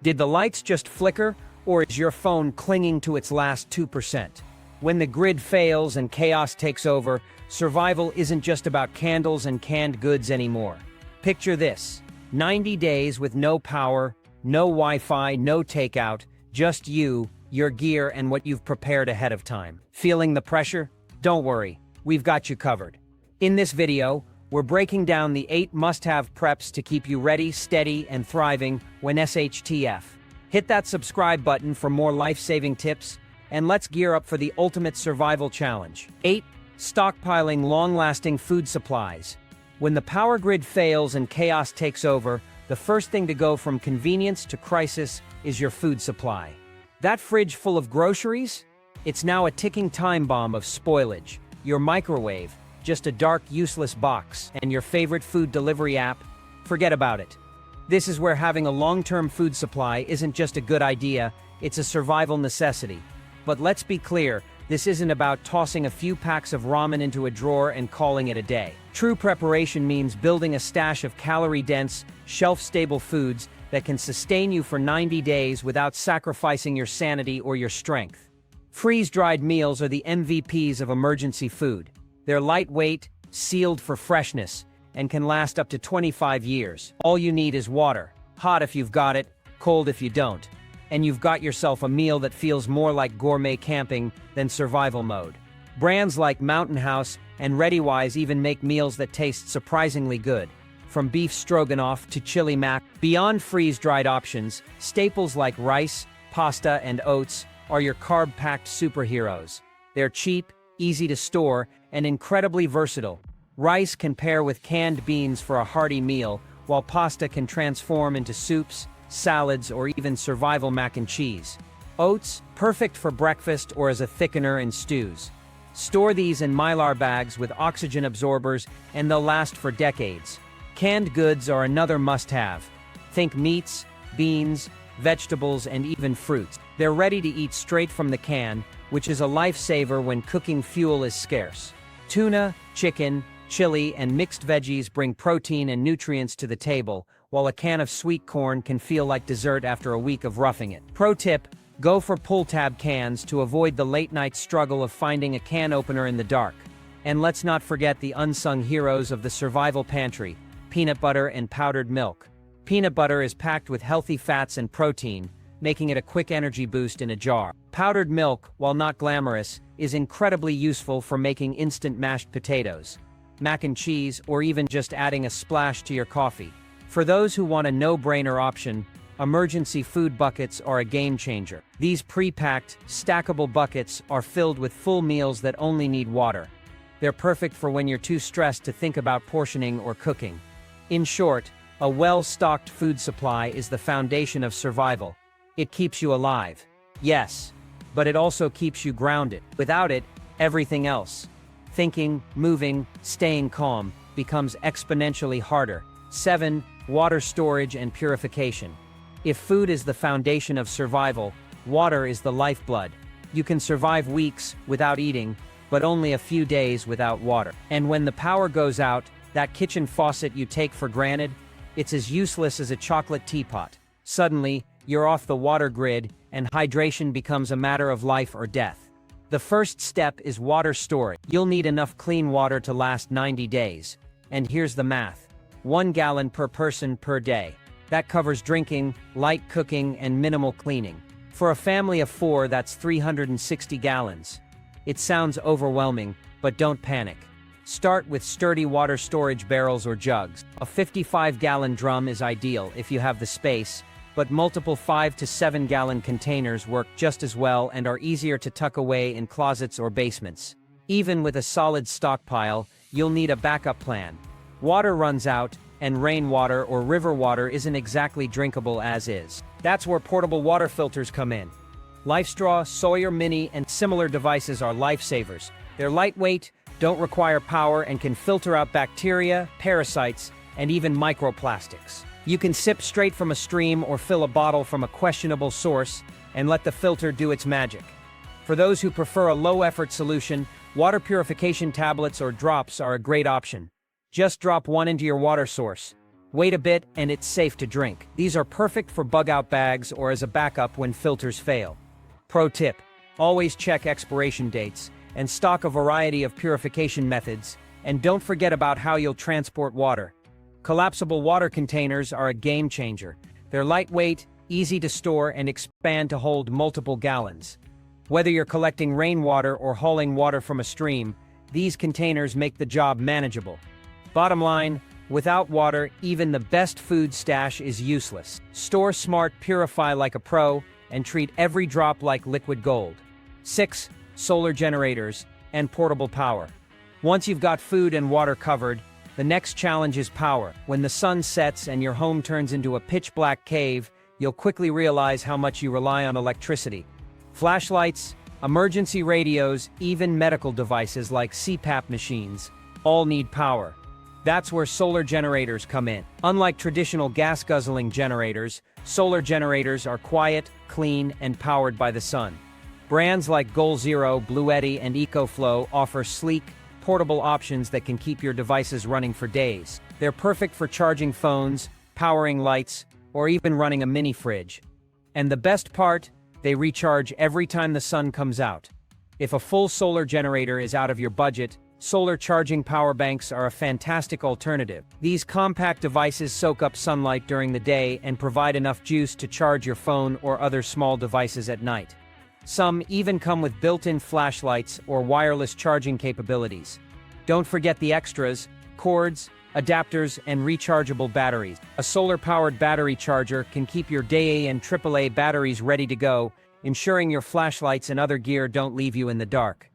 Did the lights just flicker, or is your phone clinging to its last 2%? When the grid fails and chaos takes over, survival isn't just about candles and canned goods anymore. Picture this: 90 days with no power, no Wi-Fi, no takeout, just you, your gear, and what you've prepared ahead of time. Feeling the pressure? Don't worry, we've got you covered. In this video, we're breaking down the 8 must-have preps to keep you ready, steady, and thriving when SHTF. Hit that subscribe button for more life-saving tips, and let's gear up for the ultimate survival challenge. 8. Stockpiling long-lasting food supplies. When the power grid fails and chaos takes over, the first thing to go from convenience to crisis is your food supply. That fridge full of groceries? It's now a ticking time bomb of spoilage. Your microwave, just a dark, useless box, and your favorite food delivery app? Forget about it. This is where having a long-term food supply isn't just a good idea, it's a survival necessity. But let's be clear, this isn't about tossing a few packs of ramen into a drawer and calling it a day. True preparation means building a stash of calorie-dense, shelf-stable foods that can sustain you for 90 days without sacrificing your sanity or your strength. Freeze-dried meals are the MVPs of emergency food. They're lightweight, sealed for freshness, and can last up to 25 years. All you need is water, hot if you've got it, cold if you don't. And you've got yourself a meal that feels more like gourmet camping than survival mode. Brands like Mountain House and ReadyWise even make meals that taste surprisingly good. From beef stroganoff to chili mac. Beyond freeze-dried options, staples like rice, pasta, and oats are your carb-packed superheroes. They're cheap, easy to store, and incredibly versatile. Rice can pair with canned beans for a hearty meal, while pasta can transform into soups, salads, or even survival mac and cheese. Oats, perfect for breakfast or as a thickener in stews. Store these in Mylar bags with oxygen absorbers, and they'll last for decades. Canned goods are another must-have. Think meats, beans, vegetables, and even fruits. They're ready to eat straight from the can, which is a lifesaver when cooking fuel is scarce. Tuna, chicken, chili, and mixed veggies bring protein and nutrients to the table, while a can of sweet corn can feel like dessert after a week of roughing it. Pro tip: go for pull-tab cans to avoid the late-night struggle of finding a can opener in the dark. And let's not forget the unsung heroes of the survival pantry: peanut butter and powdered milk. Peanut butter is packed with healthy fats and protein, making it a quick energy boost in a jar. Powdered milk, while not glamorous, is incredibly useful for making instant mashed potatoes, mac and cheese, or even just adding a splash to your coffee. For those who want a no-brainer option, emergency food buckets are a game-changer. These pre-packed, stackable buckets are filled with full meals that only need water. They're perfect for when you're too stressed to think about portioning or cooking. In short, a well-stocked food supply is the foundation of survival. It keeps you alive. Yes, but it also keeps you grounded. Without it, everything else, thinking, moving, staying calm, becomes exponentially harder. 7. Water storage and purification. If food is the foundation of survival, water is the lifeblood. You can survive weeks without eating, but only a few days without water. And when the power goes out, that kitchen faucet you take for granted, it's as useless as a chocolate teapot. Suddenly, you're off the water grid, and hydration becomes a matter of life or death. The first step is water storage. You'll need enough clean water to last 90 days. And here's the math: 1 gallon per person per day. That covers drinking, light cooking, and minimal cleaning. For a family of 4, that's 360 gallons. It sounds overwhelming, but don't panic. Start with sturdy water storage barrels or jugs. A 55-gallon drum is ideal if you have the space, but multiple 5 to 7-gallon containers work just as well and are easier to tuck away in closets or basements. Even with a solid stockpile, you'll need a backup plan. Water runs out, and rainwater or river water isn't exactly drinkable as is. That's where portable water filters come in. LifeStraw, Sawyer Mini, and similar devices are lifesavers. They're lightweight, don't require power, and can filter out bacteria, parasites, and even microplastics. You can sip straight from a stream or fill a bottle from a questionable source and let the filter do its magic. For those who prefer a low-effort solution, water purification tablets or drops are a great option. Just drop one into your water source. Wait a bit and it's safe to drink. These are perfect for bug-out bags or as a backup when filters fail. Pro tip: always check expiration dates and stock a variety of purification methods, and don't forget about how you'll transport water. Collapsible water containers are a game changer. They're lightweight, easy to store, and expand to hold multiple gallons. Whether you're collecting rainwater or hauling water from a stream, these containers make the job manageable. Bottom line, without water, even the best food stash is useless. Store smart, purify like a pro, and treat every drop like liquid gold. 6. Solar generators and portable power. Once you've got food and water covered, the next challenge is power. When the sun sets and your home turns into a pitch-black cave, you'll quickly realize how much you rely on electricity. Flashlights, emergency radios, even medical devices like CPAP machines, all need power. That's where solar generators come in. Unlike traditional gas-guzzling generators, solar generators are quiet, clean, and powered by the sun. Brands like Goal Zero, Bluetti, and EcoFlow offer sleek, portable options that can keep your devices running for days. They're perfect for charging phones, powering lights, or even running a mini fridge. And the best part? They recharge every time the sun comes out. If a full solar generator is out of your budget, solar charging power banks are a fantastic alternative. These compact devices soak up sunlight during the day and provide enough juice to charge your phone or other small devices at night. Some even come with built-in flashlights or wireless charging capabilities. Don't forget the extras: cords, adapters, and rechargeable batteries. A solar-powered battery charger can keep your AA and AAA batteries ready to go, ensuring your flashlights and other gear don't leave you in the dark.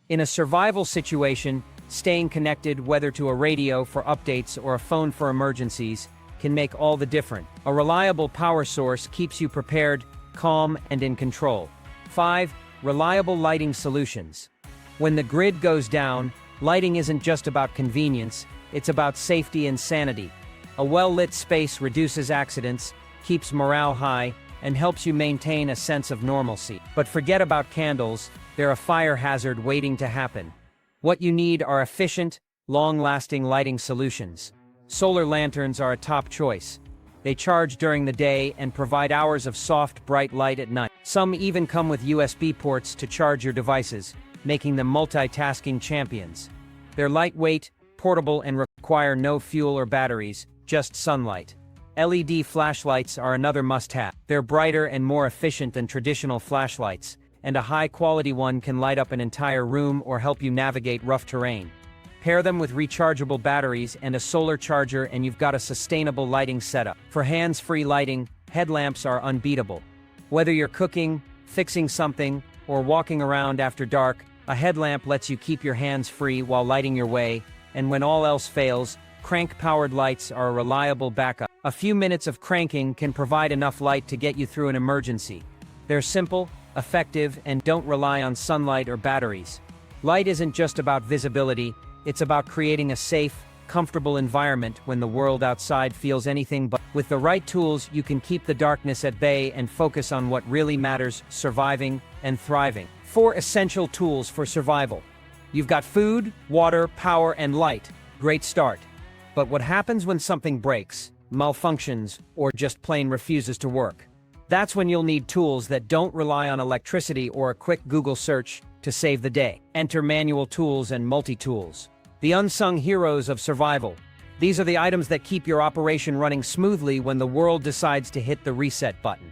In a survival situation, staying connected, whether to a radio for updates or a phone for emergencies, can make all the difference. A reliable power source keeps you prepared, calm, and in control. 5. Reliable lighting solutions. When the grid goes down, lighting isn't just about convenience, it's about safety and sanity. A well-lit space reduces accidents, keeps morale high, and helps you maintain a sense of normalcy. But forget about candles, they're a fire hazard waiting to happen. What you need are efficient, long-lasting lighting solutions. Solar lanterns are a top choice. They charge during the day and provide hours of soft, bright light at night. Some even come with USB ports to charge your devices, making them multitasking champions. They're lightweight, portable, and require no fuel or batteries, just sunlight. LED flashlights are another must-have. They're brighter and more efficient than traditional flashlights, and a high-quality one can light up an entire room or help you navigate rough terrain. Pair them with rechargeable batteries and a solar charger and you've got a sustainable lighting setup. For hands-free lighting, headlamps are unbeatable. Whether you're cooking, fixing something, or walking around after dark, a headlamp lets you keep your hands free while lighting your way, and when all else fails, crank-powered lights are a reliable backup. A few minutes of cranking can provide enough light to get you through an emergency. They're simple, effective, and don't rely on sunlight or batteries. Light isn't just about visibility, it's about creating a safe, comfortable environment when the world outside feels anything but. With the right tools, you can keep the darkness at bay and focus on what really matters: surviving and thriving. 4 essential tools for survival. You've got food, water, power, and light. Great start. But what happens when something breaks, malfunctions, or just plain refuses to work? That's when you'll need tools that don't rely on electricity or a quick Google search to save the day. Enter manual tools and multi-tools. The unsung heroes of survival. These are the items that keep your operation running smoothly when the world decides to hit the reset button.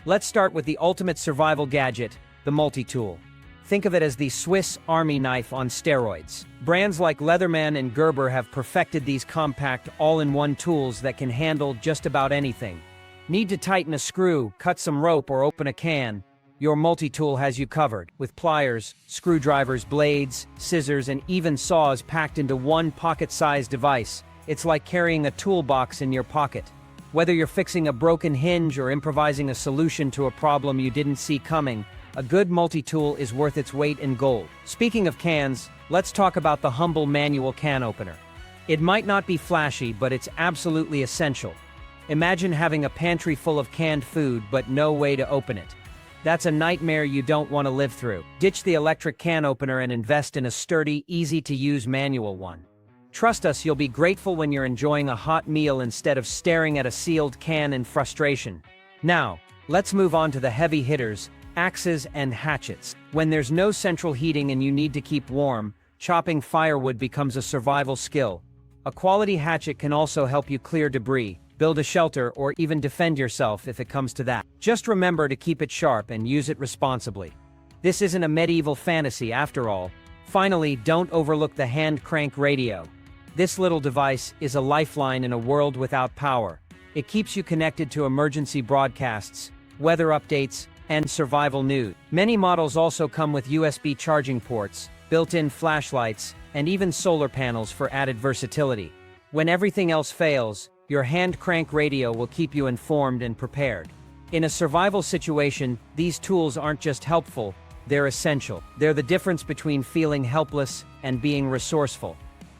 Let's start with the ultimate survival gadget, the multi-tool. Think of it as the Swiss Army knife on steroids. Brands like Leatherman and Gerber have perfected these compact, all-in-one tools that can handle just about anything. Need to tighten a screw, cut some rope, or open a can? Your multi-tool has you covered, with pliers, screwdrivers, blades, scissors, and even saws packed into one pocket-sized device. It's like carrying a toolbox in your pocket. Whether you're fixing a broken hinge or improvising a solution to a problem you didn't see coming, a good multi-tool is worth its weight in gold. Speaking of cans, let's talk about the humble manual can opener. It might not be flashy, but it's absolutely essential. Imagine having a pantry full of canned food but no way to open it. That's a nightmare you don't want to live through. Ditch the electric can opener and invest in a sturdy, easy-to-use manual one. Trust us, you'll be grateful when you're enjoying a hot meal instead of staring at a sealed can in frustration. Now, let's move on to the heavy hitters, axes and hatchets. When there's no central heating and you need to keep warm, chopping firewood becomes a survival skill. A quality hatchet can also help you clear debris, build a shelter, or even defend yourself if it comes to that. Just remember to keep it sharp and use it responsibly. This isn't a medieval fantasy after all. Finally, don't overlook the hand crank radio. This little device is a lifeline in a world without power. It keeps you connected to emergency broadcasts, weather updates, and survival news. Many models also come with USB charging ports, built-in flashlights, and even solar panels for added versatility. When everything else fails, your hand crank radio will keep you informed and prepared. In a survival situation, these tools aren't just helpful, they're essential. They're the difference between feeling helpless and being resourceful.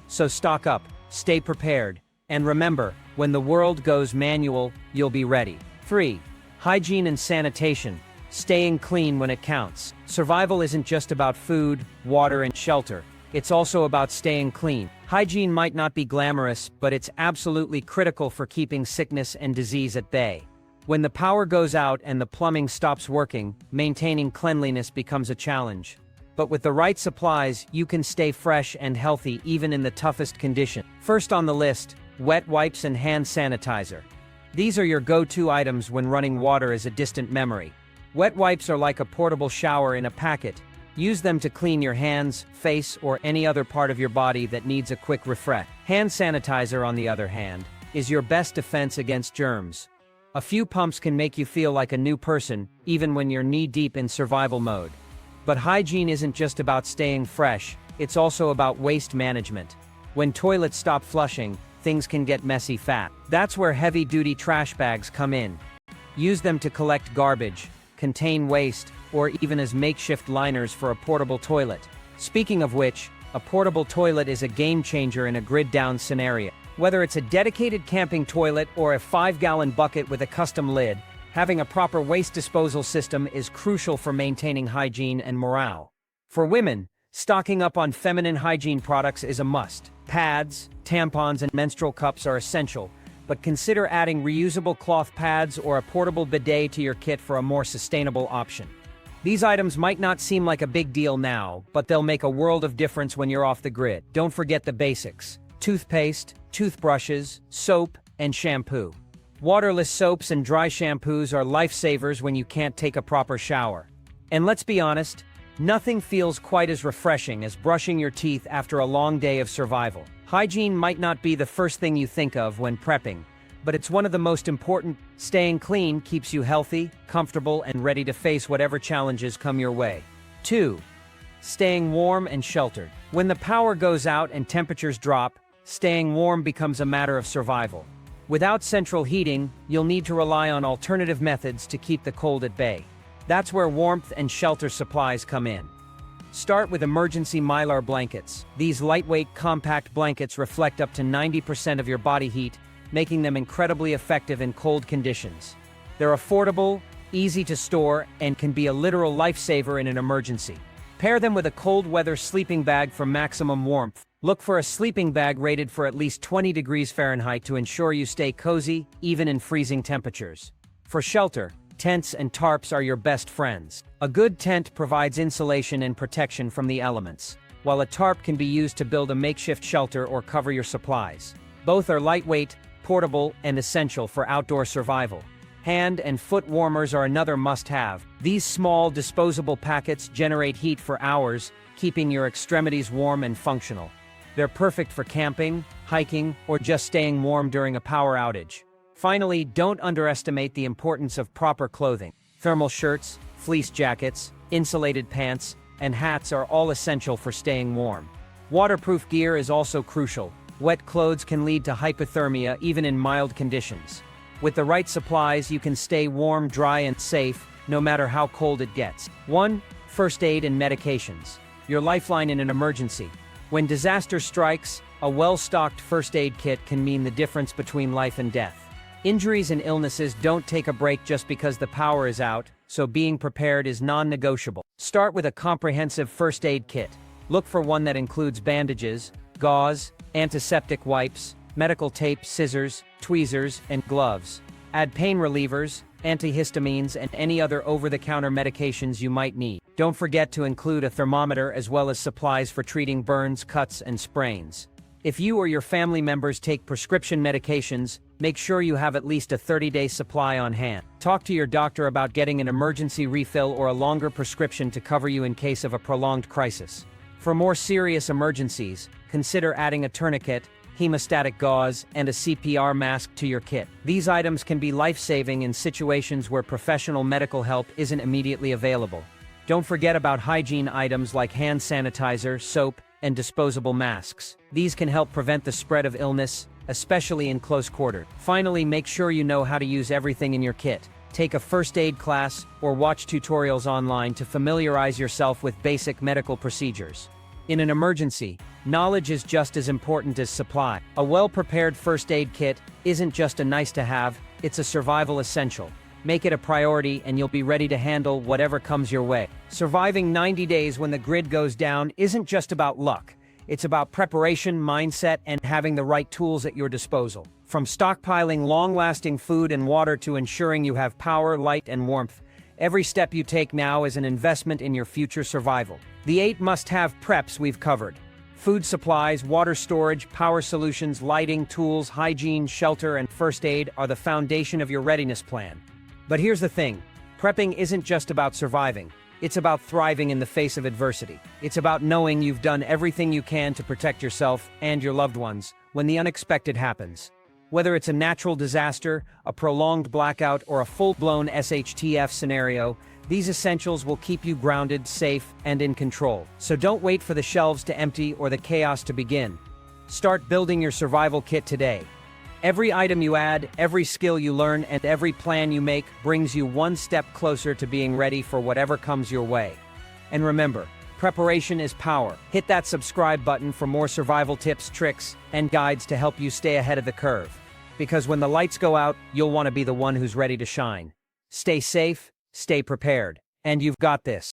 So stock up, stay prepared, and remember, when the world goes manual, you'll be ready. 3. Hygiene and sanitation. Staying clean when it counts. Survival isn't just about food, water, and shelter. It's also about staying clean. Hygiene might not be glamorous, but it's absolutely critical for keeping sickness and disease at bay. When the power goes out and the plumbing stops working, maintaining cleanliness becomes a challenge. But with the right supplies, you can stay fresh and healthy even in the toughest conditions. First on the list, wet wipes and hand sanitizer. These are your go-to items when running water is a distant memory. Wet wipes are like a portable shower in a packet. Use them to clean your hands, face, or any other part of your body that needs a quick refresh. Hand sanitizer, on the other hand, is your best defense against germs. A few pumps can make you feel like a new person, even when you're knee-deep in survival mode. But hygiene isn't just about staying fresh, it's also about waste management. When toilets stop flushing, things can get messy fast. That's where heavy-duty trash bags come in. Use them to collect garbage, contain waste, or even as makeshift liners for a portable toilet. Speaking of which, a portable toilet is a game-changer in a grid-down scenario. Whether it's a dedicated camping toilet or a 5-gallon bucket with a custom lid, having a proper waste disposal system is crucial for maintaining hygiene and morale. For women, stocking up on feminine hygiene products is a must. Pads, tampons, and menstrual cups are essential, but consider adding reusable cloth pads or a portable bidet to your kit for a more sustainable option. These items might not seem like a big deal now, but they'll make a world of difference when you're off the grid. Don't forget the basics: toothpaste, toothbrushes, soap, and shampoo. Waterless soaps and dry shampoos are lifesavers when you can't take a proper shower. And let's be honest, nothing feels quite as refreshing as brushing your teeth after a long day of survival. Hygiene might not be the first thing you think of when prepping, but it's one of the most important. Staying clean keeps you healthy, comfortable, and ready to face whatever challenges come your way. 2. Staying warm and sheltered. When the power goes out and temperatures drop, staying warm becomes a matter of survival. Without central heating, you'll need to rely on alternative methods to keep the cold at bay. That's where warmth and shelter supplies come in. Start with emergency mylar blankets. These lightweight, compact blankets reflect up to 90% of your body heat, making them incredibly effective in cold conditions. They're affordable, easy to store, and can be a literal lifesaver in an emergency. Pair them with a cold weather sleeping bag for maximum warmth. Look for a sleeping bag rated for at least 20 degrees Fahrenheit to ensure you stay cozy, even in freezing temperatures. For shelter, tents and tarps are your best friends. A good tent provides insulation and protection from the elements, while a tarp can be used to build a makeshift shelter or cover your supplies. Both are lightweight, portable, and essential for outdoor survival. Hand and foot warmers are another must-have. These small, disposable packets generate heat for hours, keeping your extremities warm and functional. They're perfect for camping, hiking, or just staying warm during a power outage. Finally, don't underestimate the importance of proper clothing. Thermal shirts, fleece jackets, insulated pants, and hats are all essential for staying warm. Waterproof gear is also crucial. Wet clothes can lead to hypothermia even in mild conditions. With the right supplies, you can stay warm, dry, and safe, no matter how cold it gets. 1. First aid and medications. Your lifeline in an emergency. When disaster strikes, a well-stocked first aid kit can mean the difference between life and death. Injuries and illnesses don't take a break just because the power is out, so being prepared is non-negotiable. Start with a comprehensive first aid kit. Look for one that includes bandages, gauze, antiseptic wipes, medical tape, scissors, tweezers, and gloves. Add pain relievers, antihistamines, and any other over-the-counter medications you might need. Don't forget to include a thermometer as well as supplies for treating burns, cuts, and sprains. If you or your family members take prescription medications, make sure you have at least a 30-day supply on hand. Talk to your doctor about getting an emergency refill or a longer prescription to cover you in case of a prolonged crisis. For more serious emergencies, consider adding a tourniquet, hemostatic gauze, and a CPR mask to your kit. These items can be life-saving in situations where professional medical help isn't immediately available. Don't forget about hygiene items like hand sanitizer, soap, and disposable masks. These can help prevent the spread of illness, especially in close quarters. Finally, make sure you know how to use everything in your kit. Take a first aid class or watch tutorials online to familiarize yourself with basic medical procedures. In an emergency, knowledge is just as important as supply. A well-prepared first aid kit isn't just a nice-to-have, it's a survival essential. Make it a priority and you'll be ready to handle whatever comes your way. Surviving 90 days when the grid goes down isn't just about luck. It's about preparation, mindset, and having the right tools at your disposal. From stockpiling long-lasting food and water to ensuring you have power, light, and warmth, every step you take now is an investment in your future survival. The 8 must-have PREPS we've covered: food supplies, water storage, power solutions, lighting, tools, hygiene, shelter, and first aid are the foundation of your readiness plan. But here's the thing, prepping isn't just about surviving. It's about thriving in the face of adversity. It's about knowing you've done everything you can to protect yourself and your loved ones when the unexpected happens. Whether it's a natural disaster, a prolonged blackout, or a full-blown SHTF scenario, these essentials will keep you grounded, safe, and in control. So don't wait for the shelves to empty or the chaos to begin. Start building your survival kit today. Every item you add, every skill you learn, and every plan you make brings you one step closer to being ready for whatever comes your way. And remember, preparation is power. Hit that subscribe button for more survival tips, tricks, and guides to help you stay ahead of the curve. Because when the lights go out, you'll want to be the one who's ready to shine. Stay safe, stay prepared, and you've got this.